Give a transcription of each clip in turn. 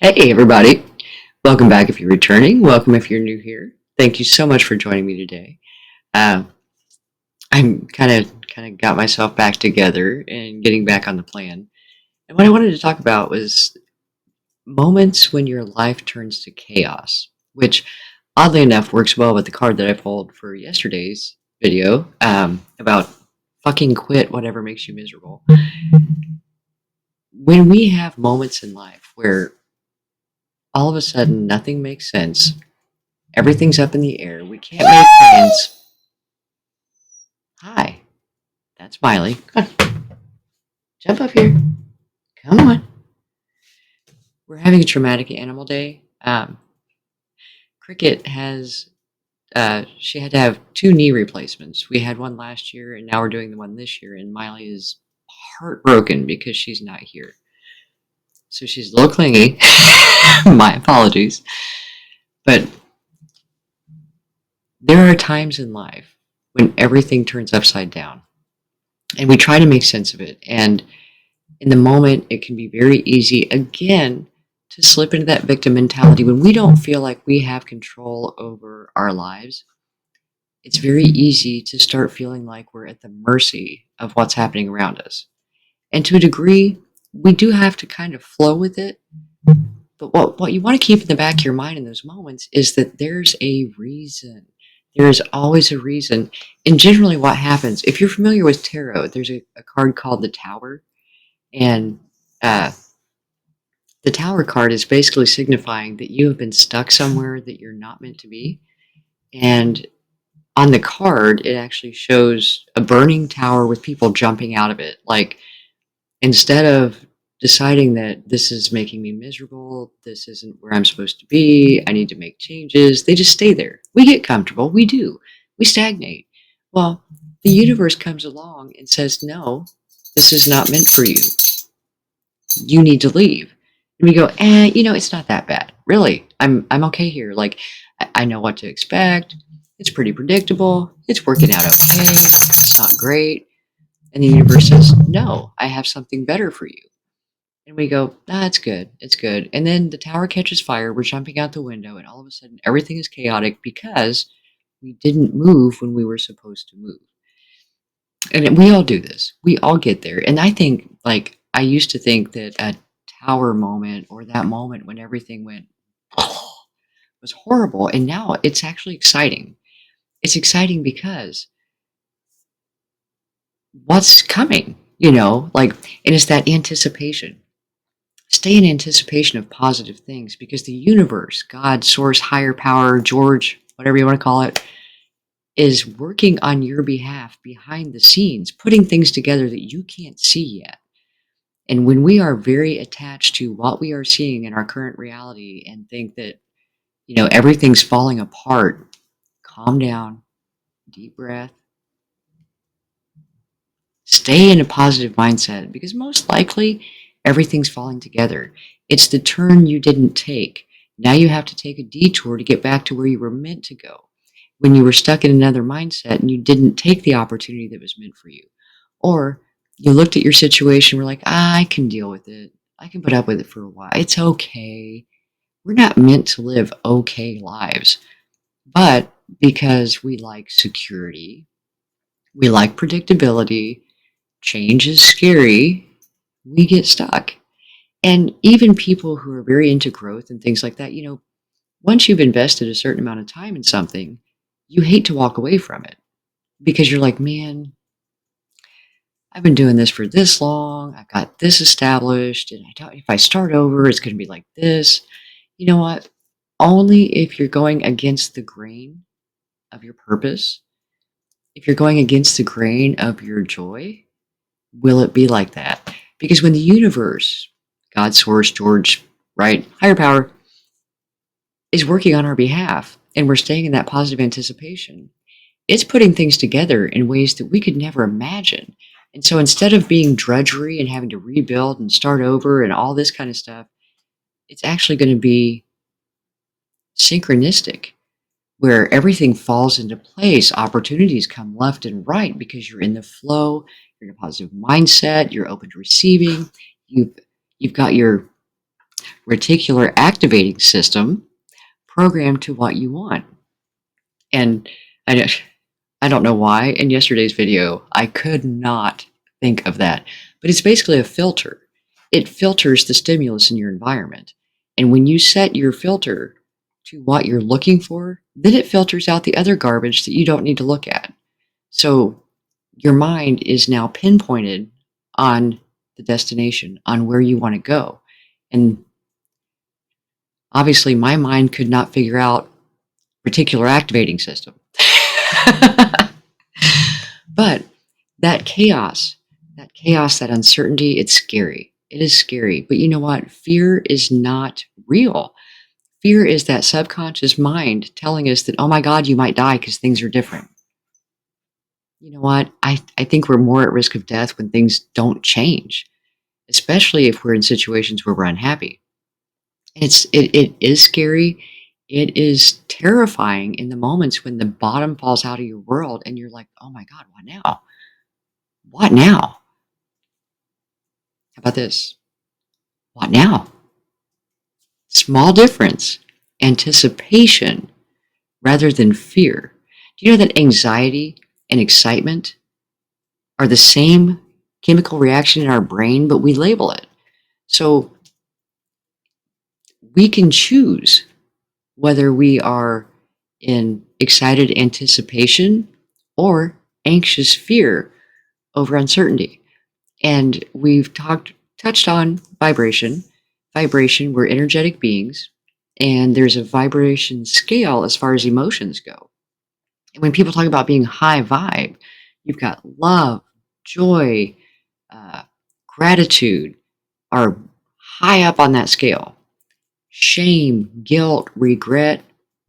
Hey, everybody. Welcome back if you're returning. Welcome if you're new here. Thank you so much for joining me today. Uh, I'm kind of got myself back together and getting back on the plan. And what I wanted to talk about was moments when your life turns to chaos, which oddly enough works well with the card that I pulled for yesterday's video about fucking quit whatever makes you miserable. When we have moments in life where all of a sudden nothing makes sense, everything's up in the air. We can't make plans. Hi, that's Miley. Come on, jump up here. Come on. We're having a traumatic animal day. Cricket has, she had to have two knee replacements. We had one last year, and now we're doing the one this year. And Miley is heartbroken because she's not here. So she's a little clingy. My apologies. But there are times in life when everything turns upside down. And we try to make sense of it. And in the moment, it can be very easy, again, to slip into that victim mentality when we don't feel like we have control over our lives. It's very easy to start feeling like we're at the mercy of what's happening around us. And to a degree, we do have to kind of flow with it. But what you want to keep in the back of your mind in those moments is that there's a reason. There is always a reason. And generally, what happens, if you're familiar with tarot, there's a card called the Tower. And the Tower card is basically signifying that you have been stuck somewhere that you're not meant to be. And on the card, it actually shows a burning tower with people jumping out of it. Like, instead of deciding that this is making me miserable, this isn't where I'm supposed to be, I need to make changes, they just stay there. We get comfortable. We do. We stagnate. Well, the universe comes along and says, no, this is not meant for you. You need to leave. And we go, it's not that bad. Really, I'm okay here. Like, I know what to expect. It's pretty predictable. It's working out okay. It's not great. And the universe says, no, I have something better for you. And we go, it's good. It's good. And then the tower catches fire. We're jumping out the window. And all of a sudden, everything is chaotic because we didn't move when we were supposed to move. And we all do this. We all get there. And I think, like, I used to think that a tower moment or that moment when everything went was horrible. And now it's actually exciting. It's exciting because what's coming, like, and it's that anticipation. Stay in anticipation of positive things because the universe, God, source, higher power, George, whatever you want to call it, is working on your behalf behind the scenes, putting things together that you can't see yet. And when we are very attached to what we are seeing in our current reality and think that, everything's falling apart, calm down, deep breath, stay in a positive mindset because most likely everything's falling together. It's the turn you didn't take. Now you have to take a detour to get back to where you were meant to go. When you were stuck in another mindset and you didn't take the opportunity that was meant for you. Or you looked at your situation, were like, I can deal with it. I can put up with it for a while. It's okay. We're not meant to live okay lives. But because we like security, we like predictability, change is scary, we get stuck. And even people who are very into growth and things like that, once you've invested a certain amount of time in something, you hate to walk away from it because you're like, man, I've been doing this for this long. I've got this established. And if I start over, it's going to be like this. You know what? Only if you're going against the grain of your purpose, if you're going against the grain of your joy, will it be like that? Because when the universe, God, source, George, right, higher power, is working on our behalf and we're staying in that positive anticipation, it's putting things together in ways that we could never imagine. And so instead of being drudgery and having to rebuild and start over and all this kind of stuff, it's actually going to be synchronistic where everything falls into place. Opportunities come left and right because you're in the flow, you're in a positive mindset, you're open to receiving, you've got your reticular activating system programmed to what you want. And I, I don't know why in yesterday's video I could not think of that, but it's basically a filter. It filters the stimulus in your environment. And when you set your filter to what you're looking for, then it filters out the other garbage that you don't need to look at. So your mind is now pinpointed on the destination, on where you want to go. And obviously, my mind could not figure out reticular activating system. But that chaos, that uncertainty, it's scary. It is scary. But you know what? Fear is not real. Fear is that subconscious mind telling us that, oh my God, you might die because things are different. You know what? I think we're more at risk of death when things don't change, especially if we're in situations where we're unhappy. It is scary. It is terrifying in the moments when the bottom falls out of your world and you're like, oh my God, what now? What now? How about this? What now? Small difference. Anticipation rather than fear. Do you know that anxiety and excitement are the same chemical reaction in our brain, but we label it? So we can choose whether we are in excited anticipation or anxious fear over uncertainty. And we've touched on vibration. Vibration, we're energetic beings, and there's a vibration scale as far as emotions go. And when people talk about being high vibe, you've got love, joy, uh, gratitude are high up on that scale. Shame, guilt, regret,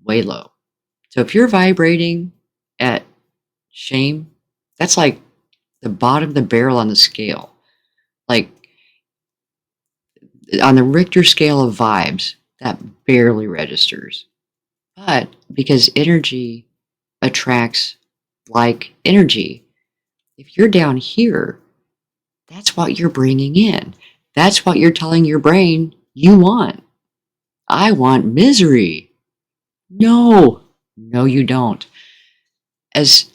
way low. So if you're vibrating at shame, that's like the bottom of the barrel on the scale. Like on the Richter scale of vibes, that barely registers. But because energy attracts like energy, if you're down here, that's what you're bringing in. That's what you're telling your brain you want. I want misery. No, no, you don't. As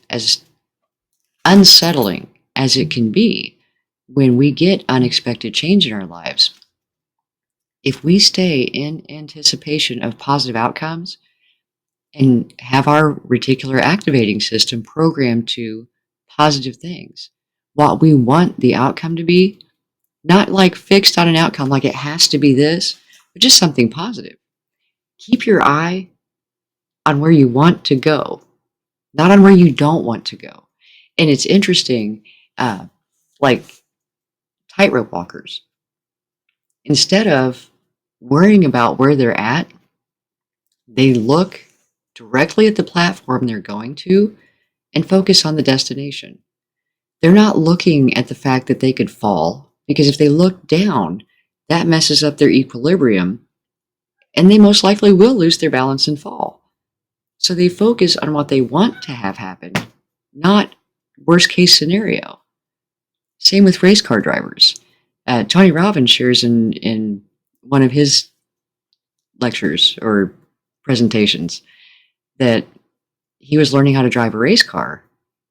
unsettling as it can be when we get unexpected change in our lives, if we stay in anticipation of positive outcomes and have our reticular activating system programmed to positive things, what we want the outcome to be, not like fixed on an outcome, like it has to be this, but just something positive. Keep your eye on where you want to go, not on where you don't want to go. And it's interesting, like tightrope walkers, instead of worrying about where they're at, they look directly at the platform they're going to and focus on the destination. They're not looking at the fact that they could fall, because if they look down, that messes up their equilibrium and they most likely will lose their balance and fall. So they focus on what they want to have happen, not worst case scenario. Same with race car drivers. Tony Robbins shares in one of his lectures or presentations that he was learning how to drive a race car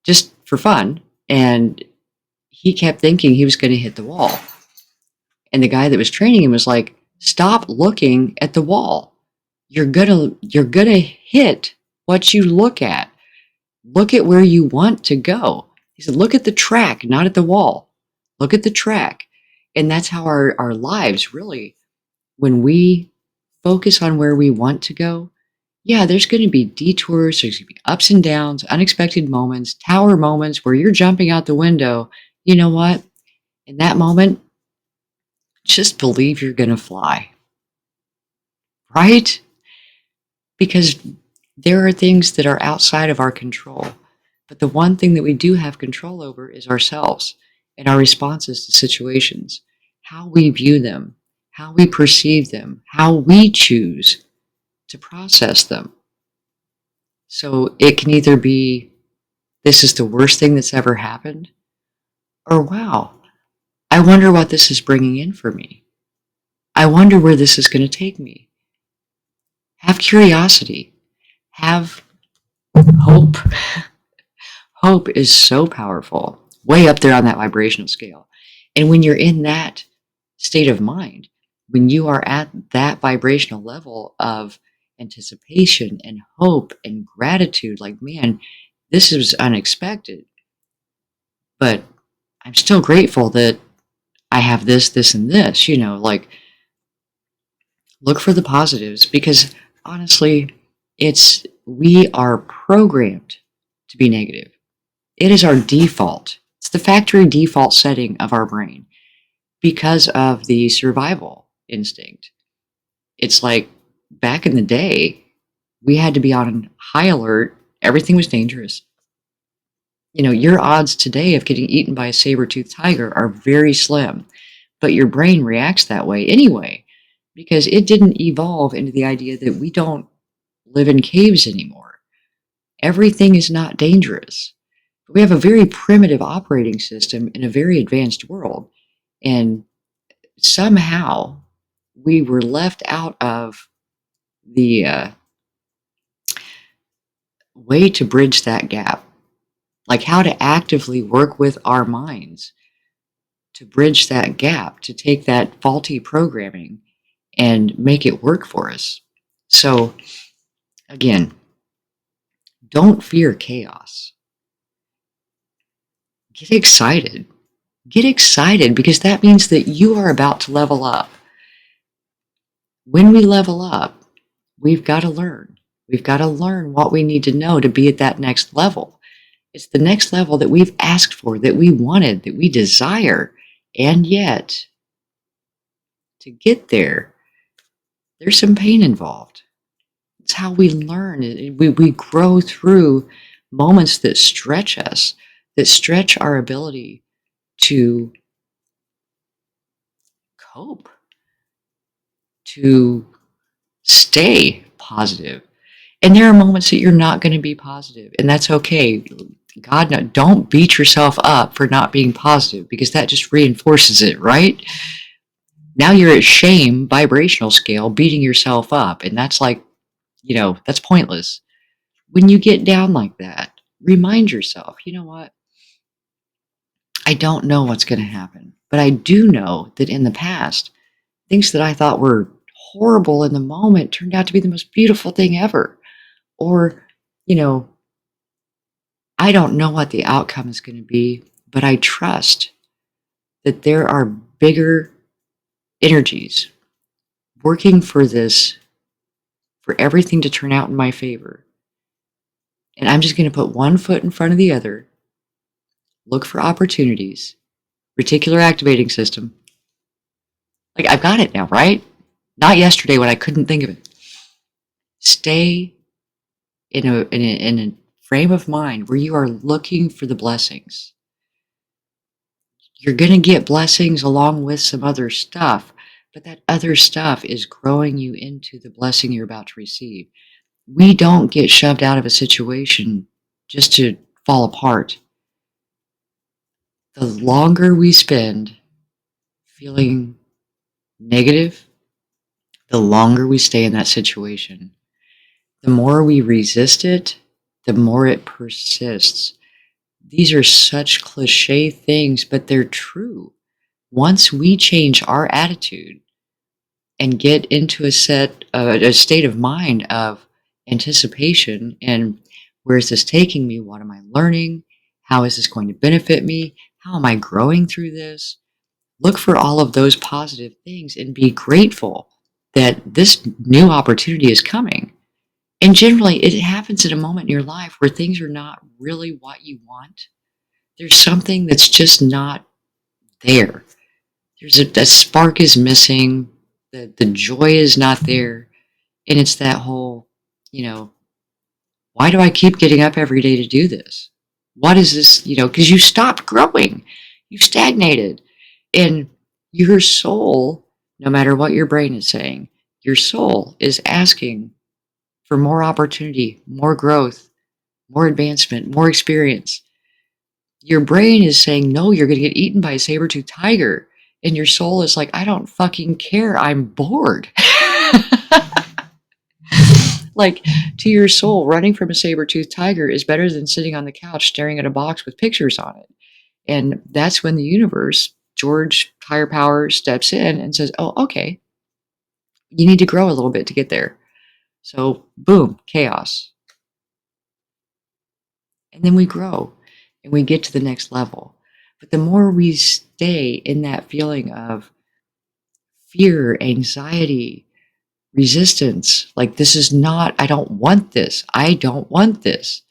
just for fun, and he kept thinking he was going to hit the wall. And the guy that was training him was like, "Stop looking at the wall. You're gonna hit what you look at. Look at where you want to go." He said, "Look at the track, not at the wall. Look at the track." And that's how our lives really, when we focus on where we want to go, yeah, there's going to be detours, there's going to be ups and downs, unexpected moments, tower moments where you're jumping out the window. You know what? In that moment, just believe you're going to fly, right? Because there are things that are outside of our control. But the one thing that we do have control over is ourselves and our responses to situations, how we view them, how we perceive them, how we choose to process them. So it can either be, this is the worst thing that's ever happened, or wow, I wonder what this is bringing in for me. I wonder where this is going to take me. Have curiosity. Have hope. Hope is so powerful, way up there on that vibrational scale. And when you're in that state of mind, when you are at that vibrational level of anticipation and hope and gratitude, like, man, this is unexpected, but I'm still grateful that I have this, this, and this, like, look for the positives because honestly, we are programmed to be negative. It is our default. It's the factory default setting of our brain because of the survival instinct. It's like back in the day, we had to be on high alert. Everything was dangerous. Your odds today of getting eaten by a saber-toothed tiger are very slim, but your brain reacts that way anyway because it didn't evolve into the idea that we don't live in caves anymore. Everything is not dangerous. We have a very primitive operating system in a very advanced world, and somehow we were left out of the way to bridge that gap, like how to actively work with our minds to bridge that gap, to take that faulty programming and make it work for us. So, again, don't fear chaos. Get excited. Get excited because that means that you are about to level up. When we level up, we've got to learn. We've got to learn what we need to know to be at that next level. It's the next level that we've asked for, that we wanted, that we desire. And yet, to get there, there's some pain involved. It's how we learn. We grow through moments that stretch us, that stretch our ability to cope, to stay positive. And there are moments that you're not going to be positive, and that's okay. God, no, don't beat yourself up for not being positive because that just reinforces it, right? Now you're at shame vibrational scale beating yourself up, and that's like, that's pointless. When you get down like that, remind yourself, you know what? I don't know what's going to happen, but I do know that in the past, things that I thought were horrible in the moment turned out to be the most beautiful thing ever. Or, you know, I don't know what the outcome is going to be, but I trust that there are bigger energies working for this, for everything to turn out in my favor. And I'm just going to put one foot in front of the other, look for opportunities, reticular activating system. Like, I've got it now, right? Not yesterday when I couldn't think of it. Stay in a frame of mind where you are looking for the blessings. You're going to get blessings along with some other stuff, but that other stuff is growing you into the blessing you're about to receive. We don't get shoved out of a situation just to fall apart. The longer we spend feeling negative, the longer we stay in that situation. The more we resist it, the more it persists. These are such cliche things, but they're true. Once we change our attitude and get into a state of mind of anticipation and where is this taking me? What am I learning? How is this going to benefit me? How am I growing through this? Look for all of those positive things and be grateful that this new opportunity is coming. And generally, it happens at a moment in your life where things are not really what you want. There's something that's just not there. There's a spark is missing. The joy is not there. And it's that whole, you know, why do I keep getting up every day to do this? What is this, because you stopped growing. You've stagnated. And your soul, no matter what your brain is saying, your soul is asking for more opportunity, more growth, more advancement, more experience. Your brain is saying, no, you're going to get eaten by a saber-toothed tiger. And your soul is like, I don't fucking care. I'm bored. Like, to your soul, running from a saber-toothed tiger is better than sitting on the couch staring at a box with pictures on it. And that's when the universe, George, higher power, steps in and says, oh, okay, you need to grow a little bit to get there. So, boom, chaos. And then we grow and we get to the next level. But the more we stay in that feeling of fear, anxiety, resistance, like this is not, I don't want this, I don't want this,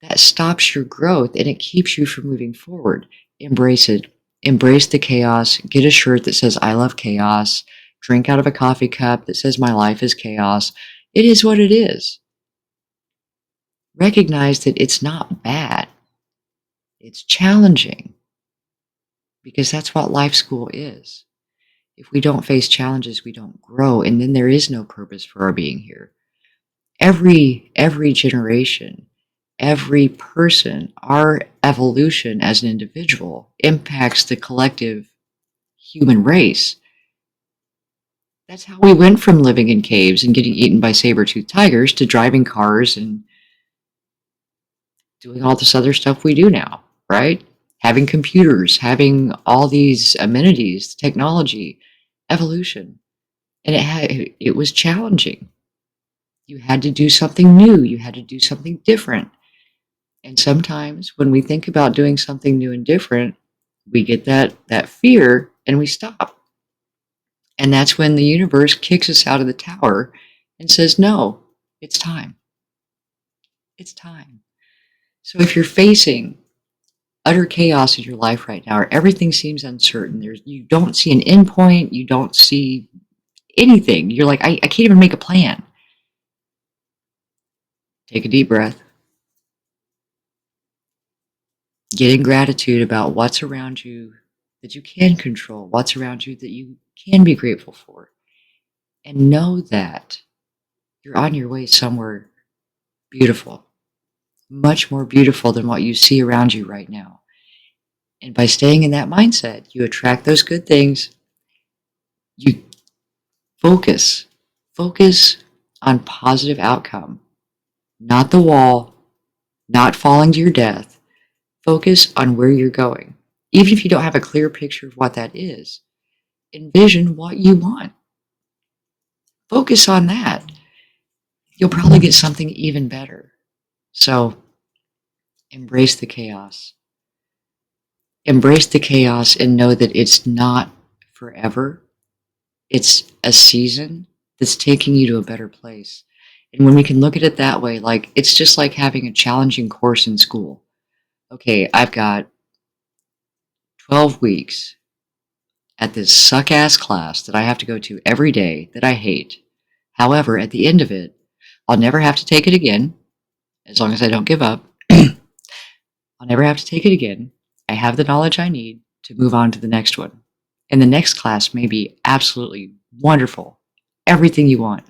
that stops your growth and it keeps you from moving forward. Embrace it. Embrace the chaos. Get a shirt that says, I love chaos. Drink out of a coffee cup that says, my life is chaos. It is what it is. Recognize that it's not bad. It's challenging because that's what life school is. If we don't face challenges, we don't grow, and then there is no purpose for our being here. Every generation, every person, our evolution as an individual impacts the collective human race. That's how we went from living in caves and getting eaten by saber-toothed tigers to driving cars and doing all this other stuff we do now, right? Having computers, having all these amenities, technology, evolution. And it was challenging. You had to do something new. You had to do something different. And sometimes when we think about doing something new and different, we get that fear and we stop. And that's when the universe kicks us out of the tower and says, no, it's time. It's time. So if you're facing utter chaos in your life right now, or everything seems uncertain, you don't see an endpoint, you don't see anything. You're like, I can't even make a plan. Take a deep breath. Get in gratitude about what's around you that you can control, what's around you that you can be grateful for. And know that you're on your way somewhere beautiful, much more beautiful than what you see around you right now. And by staying in that mindset, you attract those good things. You focus on positive outcome, not the wall, not falling to your death. Focus on where you're going. Even if you don't have a clear picture of what that is, envision what you want. Focus on that. You'll probably get something even better. So embrace the chaos. Embrace the chaos and know that it's not forever. It's a season that's taking you to a better place. And when we can look at it that way, like it's just like having a challenging course in school. Okay, I've got 12 weeks at this suck ass class that I have to go to every day that I hate. However, at the end of it, I'll never have to take it again as long as I don't give up. I'll never have to take it again. I have the knowledge I need to move on to the next one. And the next class may be absolutely wonderful, everything you want.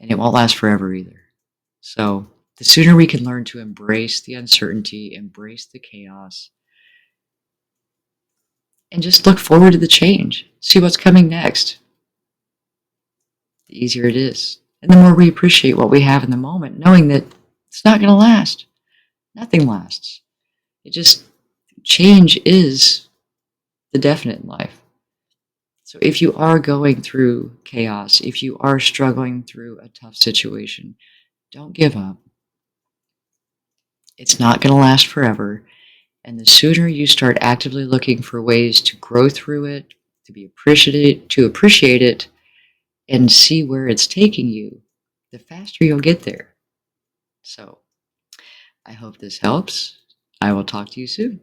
And it won't last forever either. So the sooner we can learn to embrace the uncertainty, embrace the chaos, and just look forward to the change, see what's coming next, the easier it is. And the more we appreciate what we have in the moment, knowing that it's not going to last. Nothing lasts. It just, change is the definite in life. So if you are going through chaos, if you are struggling through a tough situation, don't give up. It's not going to last forever. And the sooner you start actively looking for ways to grow through it, to appreciate it, and see where it's taking you, the faster you'll get there. So I hope this helps. I will talk to you soon.